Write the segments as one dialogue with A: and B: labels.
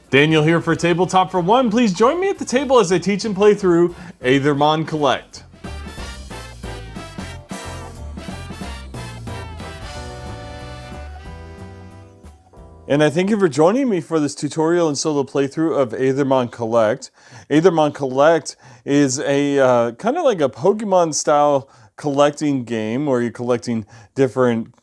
A: Daniel here for Tabletop for One. Please join me at the table as I teach and play through Aethermon Collect. And I thank you for joining me for this tutorial and solo playthrough of Aethermon Collect. Aethermon Collect is a kind of like a Pokemon style collecting game where you're collecting different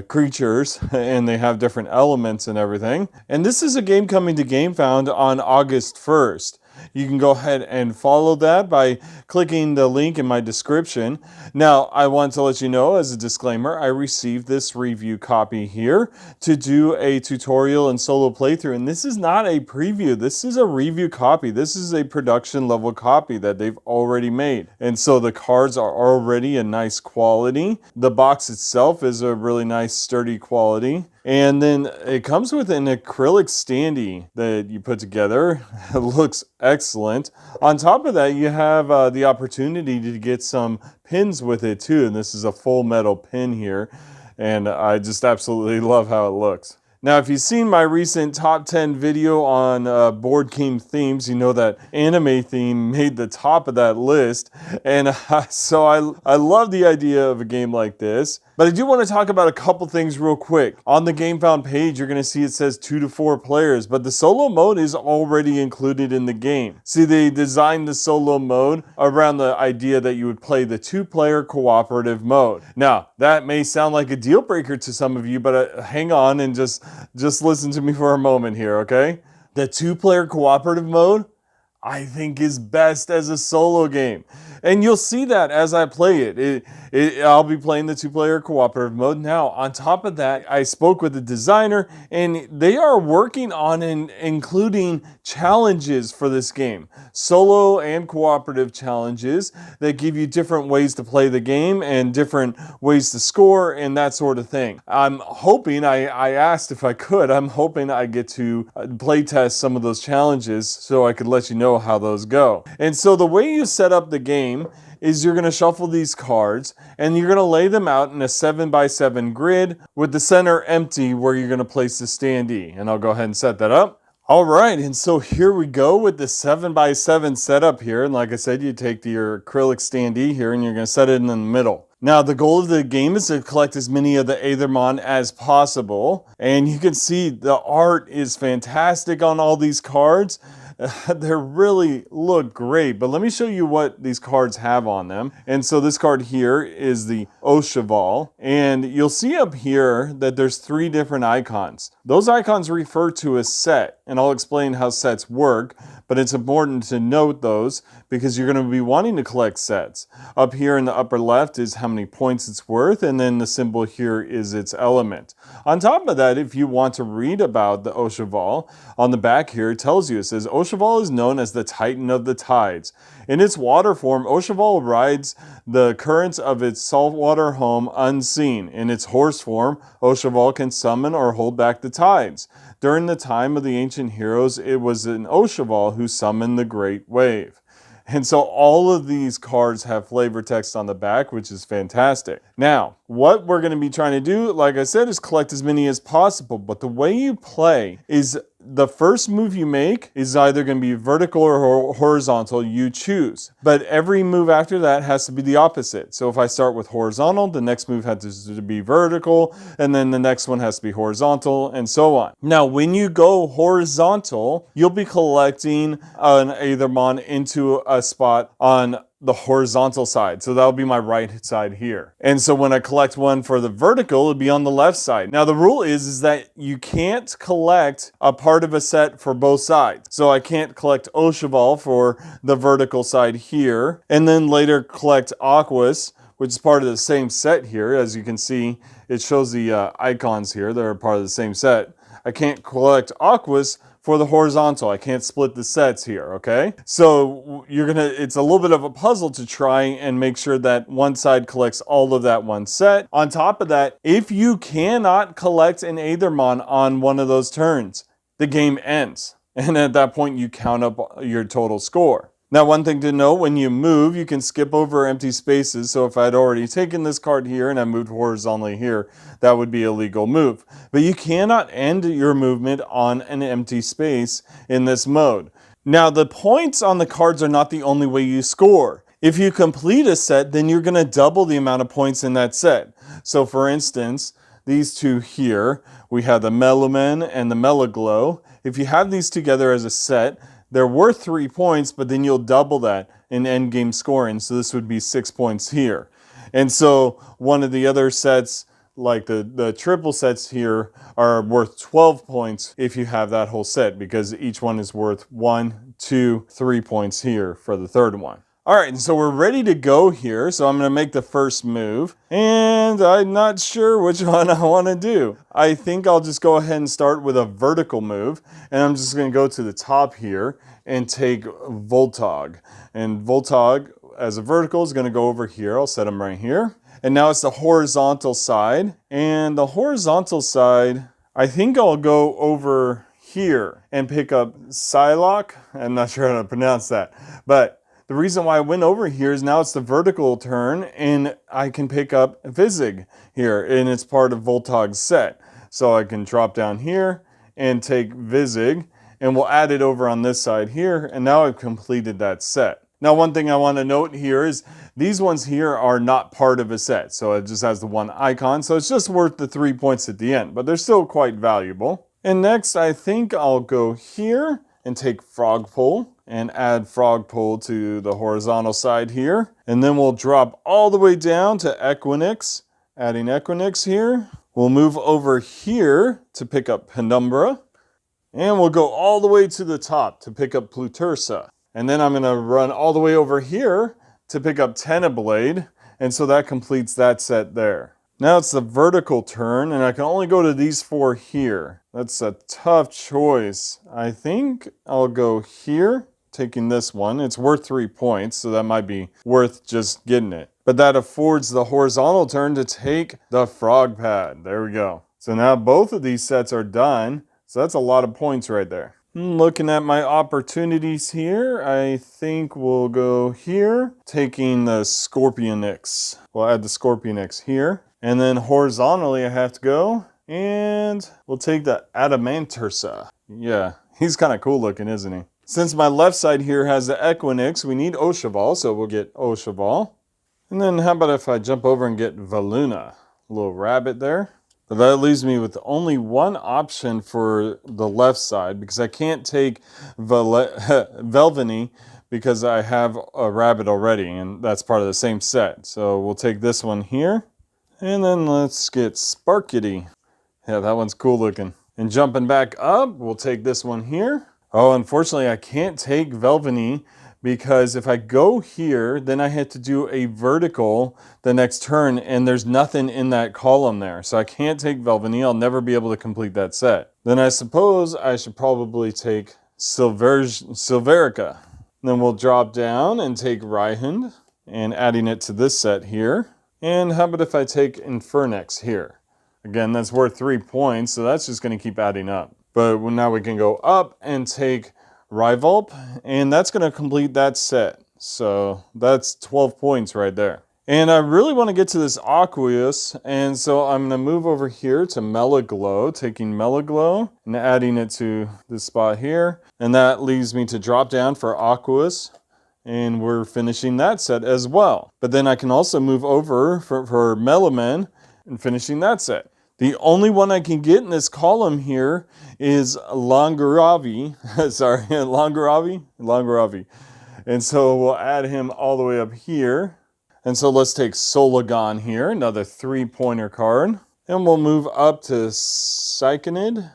A: creatures and they have different elements and everything. And this is a game coming to Gamefound on August 1st. You can go ahead and follow that by clicking the link in my description. Now, I want to let you know as a disclaimer, I received this review copy here to do a tutorial and solo playthrough. And this is not a preview. This is a review copy. This is a production level copy that they've already made. And so the cards are already a nice quality. The box itself is a really nice sturdy quality. And then it comes with an acrylic standee that you put together. It looks excellent. On top of that, you have the opportunity to get some pins with it too. And this is a full metal pin here. And I just absolutely love how it looks. Now, if you've seen my recent top 10 video on board game themes, you know that anime theme made the top of that list. And so I love the idea of a game like this. But I do want to talk about a couple things real quick. On the Gamefound page, you're going to see it says 2 to 4 players, but the solo mode is already included in the game. See, they designed the solo mode around the idea that you would play the 2-player cooperative mode. Now, that may sound like a deal breaker to some of you, but hang on and just listen to me for a moment here, okay? The 2-player cooperative mode, I think, is best as a solo game. And you'll see that as I play it. I'll be playing the 2-player cooperative mode. Now, on top of that, I spoke with the designer, and they are working on including challenges for this game. Solo and cooperative challenges that give you different ways to play the game and different ways to score and that sort of thing. I'm hoping, I asked if I could, I'm hoping I get to play test some of those challenges so I could let you know how those go. And so the way you set up the game is you're going to shuffle these cards and you're going to lay them out in a 7x7 grid with the center empty where you're going to place the standee. And I'll go ahead and set that up. All right, and so here we go with the 7x7 setup here. And like I said, you take your acrylic standee here and you're going to set it in the middle. Now, the goal of the game is to collect as many of the Aethermon as possible. And you can see the art is fantastic on all these cards. They really look great, but let me show you what these cards have on them. And so this card here is the Oshaval, and you'll see up here that there's 3 different icons. Those icons refer to a set, and I'll explain how sets work, but it's important to note those because you're going to be wanting to collect sets. Up here in the upper left is how many points it's worth, and then the symbol here is its element. On top of that, if you want to read about the Oshaval, on the back here it tells you, it says, Oshaval is known as the Titan of the Tides. In its water form, Oshaval rides the currents of its saltwater home unseen. In its horse form, Oshaval can summon or hold back the tides. During the time of the ancient heroes, it was an Oshaval who summoned the great wave. And so all of these cards have flavor text on the back, which is fantastic. Now, what we're going to be trying to do, like I said, is collect as many as possible. But the way you play is the first move you make is either going to be vertical or horizontal, you choose. But every move after that has to be the opposite. So if I start with horizontal, the next move has to be vertical, and then the next one has to be horizontal, and so on. Now, when you go horizontal, you'll be collecting an Aethermon into a spot on the horizontal side. So that'll be my right side here. And so when I collect one for the vertical, it'll be on the left side. Now the rule is that you can't collect a part of a set for both sides. So I can't collect Oshaval for the vertical side here, and then later collect August, which is part of the same set here. As you can see, it shows the icons here that are part of the same set. I can't collect August for the horizontal. I can't split the sets here, okay? So it's a little bit of a puzzle to try and make sure that one side collects all of that one set. On top of that, if you cannot collect an Aethermon on one of those turns, the game ends. And at that point, you count up your total score. Now, one thing to note, when you move, you can skip over empty spaces. So if I'd already taken this card here and I moved horizontally here, that would be a legal move. But you cannot end your movement on an empty space in this mode. Now, the points on the cards are not the only way you score. If you complete a set, then you're going to double the amount of points in that set. So for instance, these two here, we have the Meloman and the Melaglow. If you have these together as a set, they're worth 3 points, but then you'll double that in endgame scoring. So this would be 6 points here. And so one of the other sets, like the triple sets here, are worth 12 points if you have that whole set, because each one is worth 1, 2, 3 points here for the third one. All right, and so we're ready to go here. So I'm going to make the first move, and I'm not sure which one I want to do. I think I'll just go ahead and start with a vertical move, and I'm just going to go to the top here and take Voltog. And Voltog, as a vertical, is going to go over here. I'll set him right here. And now it's the horizontal side. And the horizontal side, I think I'll go over here and pick up Psylocke. I'm not sure how to pronounce that. But the reason why I went over here is now it's the vertical turn, and I can pick up Vizig here, and it's part of Voltog's set. So I can drop down here and take Vizig, and we'll add it over on this side here, and now I've completed that set. Now, one thing I want to note here is these ones here are not part of a set, so it just has the one icon, so it's just worth the 3 points at the end, but they're still quite valuable. And next, I think I'll go here and take Frogpole and add Frogpole to the horizontal side here. And then we'll drop all the way down to Equinix, adding Equinix here. We'll move over here to pick up Penumbra. And we'll go all the way to the top to pick up Plutursa. And then I'm going to run all the way over here to pick up Teneblade. And so that completes that set there. Now it's the vertical turn, and I can only go to these 4 here. That's a tough choice. I think I'll go here, taking this one. It's worth 3 points, so that might be worth just getting it. But that affords the horizontal turn to take the frog pad. There we go. So now both of these sets are done. So that's a lot of points right there. Looking at my opportunities here, I think we'll go here, taking the Scorpionix. We'll add the Scorpionix here. And then horizontally I have to go, and we'll take the Adamantursa. Yeah, he's kind of cool looking, isn't he? Since my left side here has the Equinix, we need Oshaval, so we'll get Oshaval. And then how about if I jump over and get Valuna? A little rabbit there. But that leaves me with only one option for the left side, because I can't take Velveny because I have a rabbit already, and that's part of the same set. So we'll take this one here. And then let's get Sparkity. Yeah, that one's cool looking. And jumping back up, we'll take this one here. Oh, unfortunately, I can't take Velveny because if I go here, then I have to do a vertical the next turn, and there's nothing in that column there. So I can't take Velveny. I'll never be able to complete that set. Then I suppose I should probably take Silverica. Then we'll drop down and take Rhyhund and adding it to this set here. And how about if I take Infernex here? Again, that's worth 3 points, so that's just going to keep adding up. But now we can go up and take Rivalp, and that's going to complete that set. So that's 12 points right there. And I really want to get to this Aqueous, and so I'm going to move over here to Melaglow, taking Melaglow and adding it to this spot here. And that leaves me to drop down for Aqueous. And we're finishing that set as well. But then I can also move over for Meloman and finishing that set. The only one I can get in this column here is Langaravi. Sorry, Langaravi. And so we'll add him all the way up here. And so let's take Solagon here, another 3-pointer card. And we'll move up to Psychonid,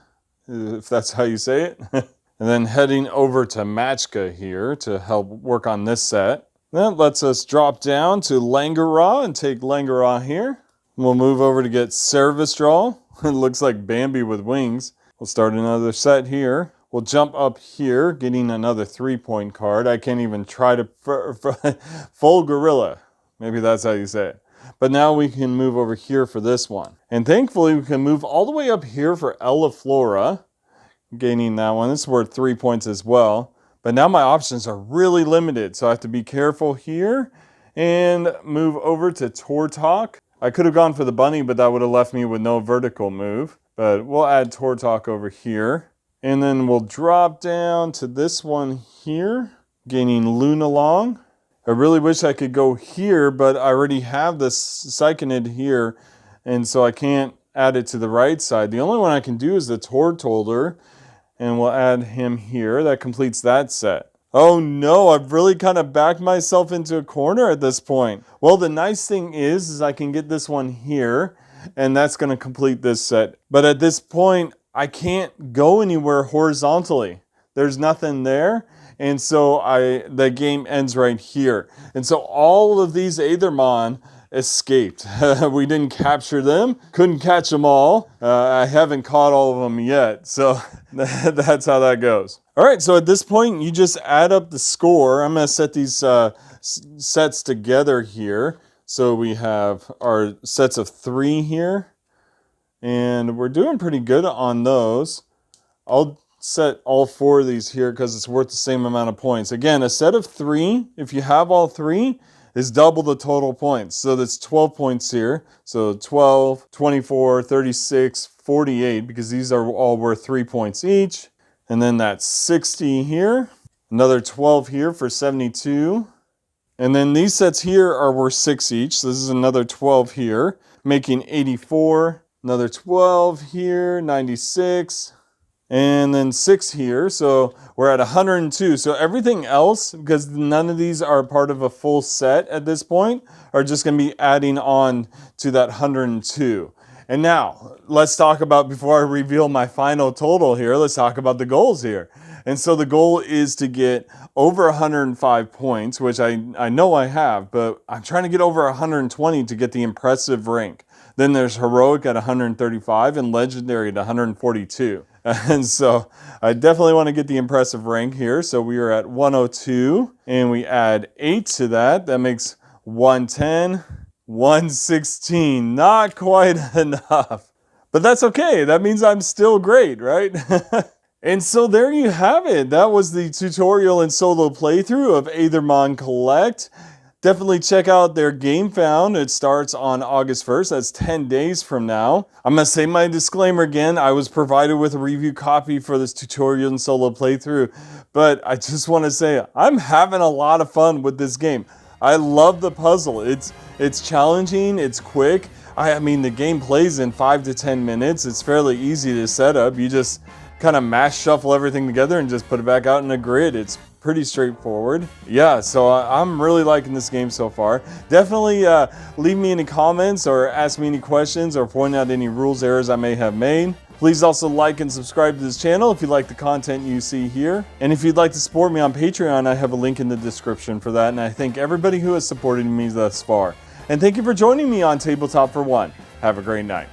A: if that's how you say it. And then heading over to Machka here to help work on this set. That lets us drop down to Langara and take Langara here. We'll move over to get Servistraw. It looks like Bambi with wings. We'll start another set here. We'll jump up here, getting another 3-point card. I can't even try to... Full Gorilla. Maybe that's how you say it. But now we can move over here for this one. And thankfully, we can move all the way up here for Ellaflora. Gaining that one. It's worth 3 points as well. But now my options are really limited, so I have to be careful here and move over to Tortok. I could have gone for the bunny, but that would have left me with no vertical move. But we'll add Tortok over here. And then we'll drop down to this one here, gaining Lunalong. I really wish I could go here, but I already have this Psychonid here, and so I can't add it to the right side. The only one I can do is the Tortolder, and we'll add him here. That completes that set. Oh no, I've really kind of backed myself into a corner at this point. Well, the nice thing is I can get this one here, and that's going to complete this set. But at this point, I can't go anywhere horizontally. There's nothing there. And so the game ends right here. And so all of these Aethermon escaped. We didn't capture them, couldn't catch them all. I haven't caught all of them yet. So that's how that goes. All right, so at this point, you just add up the score. I'm going to set these sets together here. So we have our sets of 3 here. And we're doing pretty good on those. I'll set all 4 of these here because it's worth the same amount of points. Again, a set of 3, if you have all 3, is double the total points. So that's 12 points here. So 12, 24, 36, 48, because these are all worth 3 points each. And then that's 60 here. Another 12 here for 72. And then these sets here are worth 6 each. So this is another 12 here, making 84. Another 12 here, 96. And then 6 here, so we're at 102. So everything else, because none of these are part of a full set at this point, are just going to be adding on to that 102. And now, let's talk about, before I reveal my final total here, let's talk about the goals here. And so the goal is to get over 105 points, which I know I have, but I'm trying to get over 120 to get the impressive rank. Then there's Heroic at 135 and Legendary at 142. And so I definitely want to get the impressive rank here. So we are at 102 and we add 8 to that. That makes 110, 116. Not quite enough. But that's okay. That means I'm still great, right? And so there you have it. That was the tutorial and solo playthrough of Aethermon Collect. Definitely check out their Gamefound. It starts on August 1st. That's 10 days from now. I'm going to say my disclaimer again. I was provided with a review copy for this tutorial and solo playthrough, but I just want to say I'm having a lot of fun with this game. I love the puzzle. It's challenging. It's quick. I mean, the game plays in 5 to 10 minutes. It's fairly easy to set up. You just kind of mash shuffle everything together and just put it back out in a grid. It's pretty straightforward. Yeah, so I'm really liking this game so far. Definitely leave me any comments or ask me any questions or point out any rules errors I may have made. Please also like and subscribe to this channel if you like the content you see here. And if you'd like to support me on Patreon, I have a link in the description for that. And I thank everybody who has supported me thus far. And thank you for joining me on Tabletop for One. Have a great night.